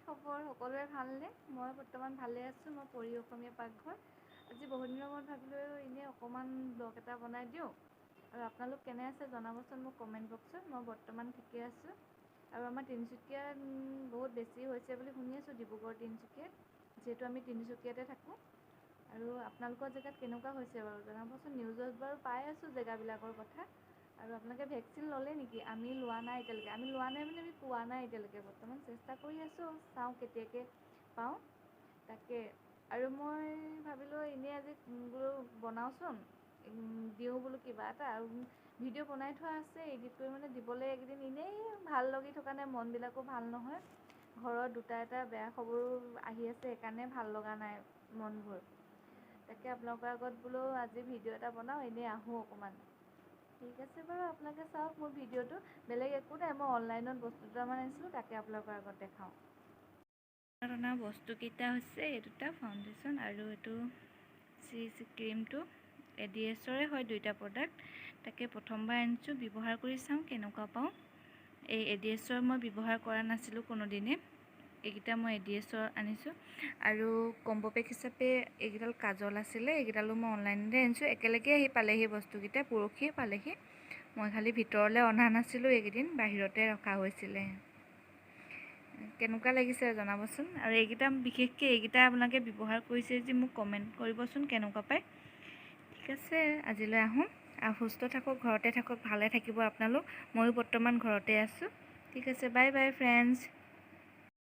খবৰ সকলোৰে ভালনে? মই বৰ্তমান ভালে আছোঁ। মই পৰি অসমীয়া পাকঘৰ। আজি বহুত দিনৰ মূৰত ভাবিলোঁ এনেই অকণমান ব্লগ এটা বনাই দিওঁ। আৰু আপোনালোক কেনে আছে জনাবচোন মোক কমেণ্ট বক্সত। মই বৰ্তমান ঠিকে আছোঁ। আৰু আমাৰ তিনিচুকীয়াত বহুত বেছি হৈছে বুলি শুনি আছোঁ, ডিব্ৰুগড় তিনিচুকীয়াত, যিহেতু আমি তিনিচুকীয়াতে থাকোঁ। আৰু আপোনালোকৰ জেগাত কেনেকুৱা হৈছে বাৰু জনাবচোন। নিউজত বাৰু পাই আছোঁ জেগাবিলাকৰ কথা। আৰু আপোনালোকে ভেকচিন ল'লে নেকি? আমি লোৱা নাই এতিয়ালৈকে। আমি লোৱা নাই মানে আমি পোৱা নাই এতিয়ালৈকে। বৰ্তমান চেষ্টা কৰি আছোঁ, চাওঁ কেতিয়াকৈ পাওঁ তাকে। আৰু মই ভাবিলোঁ এনেই আজি বোলো বনাওঁচোন, দিওঁ বোলো কিবা এটা। আৰু ভিডিঅ' বনাই থোৱা আছে, এডিট কৰি মানে দিবলৈ এইকেইদিন এনেই ভাল লাগি থকা নাই, মনবিলাকো ভাল নহয়। ঘৰত দুটা এটা বেয়া খবৰো আহি আছে, সেইকাৰণে ভাল লগা নাই মনবোৰ। তাকে আপোনালোকৰ আগত বোলো আজি ভিডিঅ' এটা বনাওঁ, এনেই আহোঁ অকণমান। ঠিক আছে বাৰু, আপোনালোকে চাওক মোৰ ভিডিঅ'টো। বেলেগ একো নাই, মই অনলাইনত বস্তু দুটামান আনিছিলোঁ, তাকে আপোনালোকৰ আগত দেখাওঁ। অনা বস্তুকেইটা হৈছে এই দুটা ফাউণ্ডেশ্যন আৰু এইটো চি ক্ৰীমটো এডিএছৰে হয়, দুইটা প্ৰডাক্ট। তাকে প্ৰথমবাৰ আনিছোঁ, ব্যৱহাৰ কৰি চাওঁ কেনেকুৱা পাওঁ। এই এডিএছৰ মই ব্যৱহাৰ কৰা নাছিলোঁ কোনোদিনে। এইকেইটা মই এডিএছৰ আনিছোঁ। আৰু কম্বো পেক হিচাপে এইকেইডাল কাজল আছিলে, এইকেইডালো মই অনলাইনতে আনিছোঁ। একেলগে আহি পালেহি বস্তুকেইটা, পৰহিয়ে পালেহি। মই খালি ভিতৰলৈ অনা নাছিলোঁ, এইকেইদিন বাহিৰতে ৰখা হৈছিলে। কেনেকুৱা লাগিছে জনাবচোন। আৰু এইকেইটা বিশেষকৈ এইকেইটা আপোনালোকে ব্যৱহাৰ কৰিছে যদি মোক কমেণ্ট কৰিবচোন কেনেকুৱা পায়। ঠিক আছে, আজিলৈ আহোঁ। সুস্থ থাকক, ঘৰতে থাকক, ভালে থাকিব আপোনালোক। ময়ো বৰ্তমান ঘৰতে আছোঁ। ঠিক আছে, বাই বাই ফ্ৰেণ্ডছ।